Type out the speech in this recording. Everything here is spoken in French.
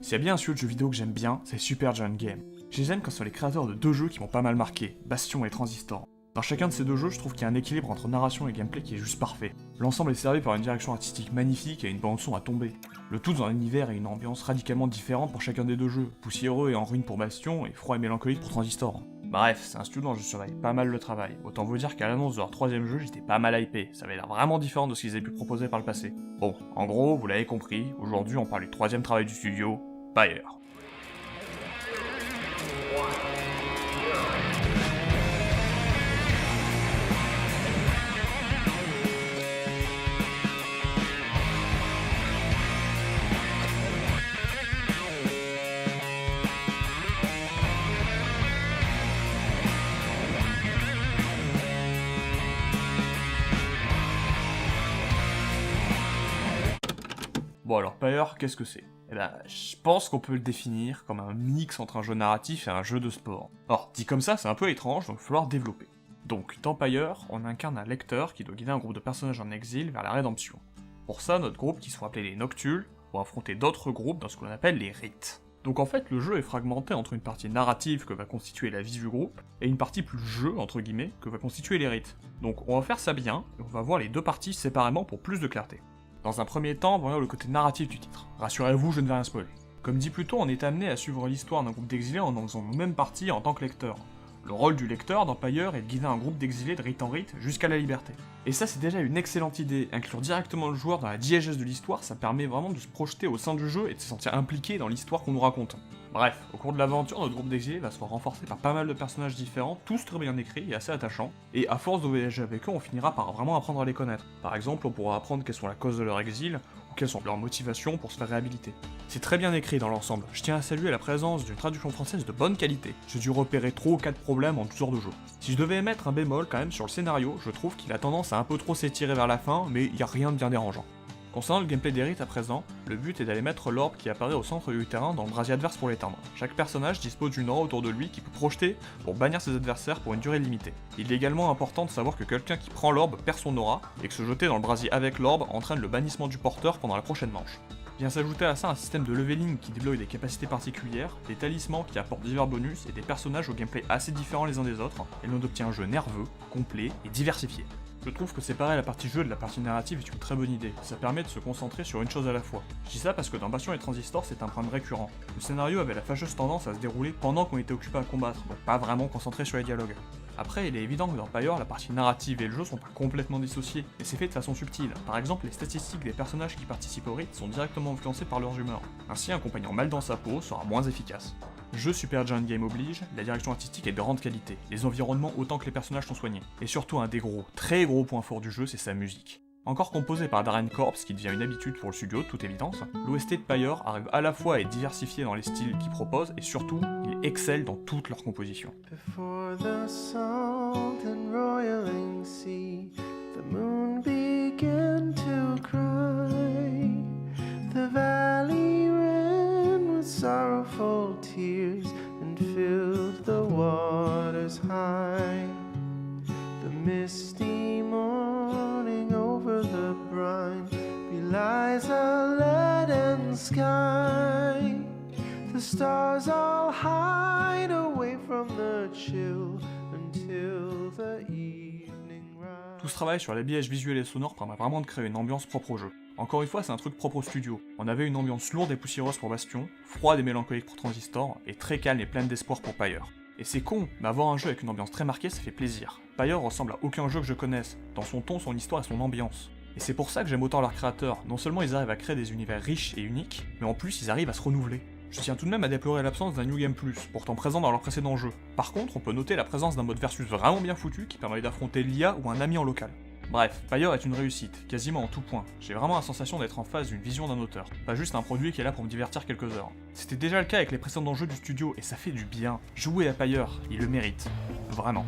S'il y a bien un studio de jeux vidéo que j'aime bien, c'est Supergiant Games. Je les aime quand ce sont les créateurs de deux jeux qui m'ont pas mal marqué, Bastion et Transistor. Dans chacun de ces deux jeux, je trouve qu'il y a un équilibre entre narration et gameplay qui est juste parfait. L'ensemble est servi par une direction artistique magnifique et une bande-son à tomber. Le tout dans un univers et une ambiance radicalement différentes pour chacun des deux jeux, poussiéreux et en ruine pour Bastion, et froid et mélancolique pour Transistor. Bref, c'est un studio dont je surveille pas mal le travail. Autant vous dire qu'à l'annonce de leur troisième jeu, j'étais pas mal hypé, ça avait l'air vraiment différent de ce qu'ils avaient pu proposer par le passé. Bon, en gros, vous l'avez compris, aujourd'hui on parle du troisième travail du studio, Pyre. Bon alors, Pyre, qu'est-ce que c'est? Eh ben, je pense qu'on peut le définir comme un mix entre un jeu narratif et un jeu de sport. Or, dit comme ça, c'est un peu étrange, donc il va falloir développer. Donc, dans Pyre, on incarne un lecteur qui doit guider un groupe de personnages en exil vers la rédemption. Pour ça, notre groupe, qui sont appelés les Noctules, va affronter d'autres groupes dans ce que l'on appelle les rites. Donc en fait, le jeu est fragmenté entre une partie narrative que va constituer la vie du groupe, et une partie plus jeu, entre guillemets, que va constituer les rites. Donc on va faire ça bien, et on va voir les deux parties séparément pour plus de clarté. Dans un premier temps, voyons le côté narratif du titre. Rassurez-vous, je ne vais rien spoiler. Comme dit plus tôt, on est amené à suivre l'histoire d'un groupe d'exilés en faisant nous-mêmes partie en tant que lecteur. Le rôle du lecteur dans Pyre est de guider un groupe d'exilés de rite en rite jusqu'à la liberté. Et ça c'est déjà une excellente idée, inclure directement le joueur dans la diégèse de l'histoire, ça permet vraiment de se projeter au sein du jeu et de se sentir impliqué dans l'histoire qu'on nous raconte. Bref, au cours de l'aventure, notre groupe d'exilés va se voir renforcé par pas mal de personnages différents, tous très bien écrits et assez attachants, et à force de voyager avec eux, on finira par vraiment apprendre à les connaître. Par exemple, on pourra apprendre quelles sont la cause de leur exil, ou quelles sont leurs motivations pour se faire réhabiliter. C'est très bien écrit dans l'ensemble, je tiens à saluer la présence d'une traduction française de bonne qualité. J'ai dû repérer 3 ou 4 problèmes en 12 heures de jeu. Si je devais émettre un bémol quand même sur le scénario, je trouve qu'il a tendance à un peu trop s'étirer vers la fin, mais il n'y a rien de bien dérangeant. Concernant le gameplay des rites à présent, le but est d'aller mettre l'orbe qui apparaît au centre du terrain dans le brasier adverse pour l'éteindre. Chaque personnage dispose d'une aura autour de lui qui peut projeter pour bannir ses adversaires pour une durée limitée. Il est également important de savoir que quelqu'un qui prend l'orbe perd son aura, et que se jeter dans le brasier avec l'orbe entraîne le bannissement du porteur pendant la prochaine manche. Vient s'ajouter à ça un système de leveling qui débloque des capacités particulières, des talismans qui apportent divers bonus et des personnages au gameplay assez différents les uns des autres, et l'on obtient un jeu nerveux, complet et diversifié. Je trouve que séparer la partie jeu de la partie narrative est une très bonne idée, ça permet de se concentrer sur une chose à la fois. Je dis ça parce que dans Bastion et Transistor c'est un problème récurrent. Le scénario avait la fâcheuse tendance à se dérouler pendant qu'on était occupé à combattre, donc pas vraiment concentré sur les dialogues. Après, il est évident que dans Pyre, la partie narrative et le jeu sont pas complètement dissociés, et c'est fait de façon subtile. Par exemple, les statistiques des personnages qui participent au rite sont directement influencées par leurs humeurs. Ainsi, un compagnon mal dans sa peau sera moins efficace. Jeu Supergiant Game oblige, la direction artistique est de grande qualité, les environnements autant que les personnages sont soignés. Et surtout un des gros, très gros points forts du jeu, c'est sa musique. Encore composé par Darren Corps, qui devient une habitude pour le studio de toute évidence, l'OST de Pyre arrive à la fois à être diversifié dans les styles qu'il propose, et surtout, il excelle dans toutes leurs compositions. Before the salt and roiling sea, the moon began to cry. The valley ran with sorrowful tears and filled the waters high. The misty morning over the brine belies a leaden sky. The stars all hide away from the chill until the evening rise. Tout ce travail sur l'habillage visuel et sonore permet vraiment de créer une ambiance propre au jeu. Encore une fois, c'est un truc propre au studio. On avait une ambiance lourde et poussiéreuse pour Bastion, froide et mélancolique pour Transistor, et très calme et pleine d'espoir pour Pyre. Et c'est con, mais avoir un jeu avec une ambiance très marquée, ça fait plaisir. Pyre ressemble à aucun jeu que je connaisse, dans son ton, son histoire et son ambiance. Et c'est pour ça que j'aime autant leurs créateurs, non seulement ils arrivent à créer des univers riches et uniques, mais en plus ils arrivent à se renouveler. Je tiens tout de même à déplorer l'absence d'un New Game Plus, pourtant présent dans leurs précédents jeux. Par contre, on peut noter la présence d'un mode versus vraiment bien foutu qui permet d'affronter l'IA ou un ami en local. Bref, Pyre est une réussite, quasiment en tout point. J'ai vraiment la sensation d'être en face d'une vision d'un auteur, pas juste un produit qui est là pour me divertir quelques heures. C'était déjà le cas avec les précédents jeux du studio et ça fait du bien. Jouer à Pyre, il le mérite. Vraiment.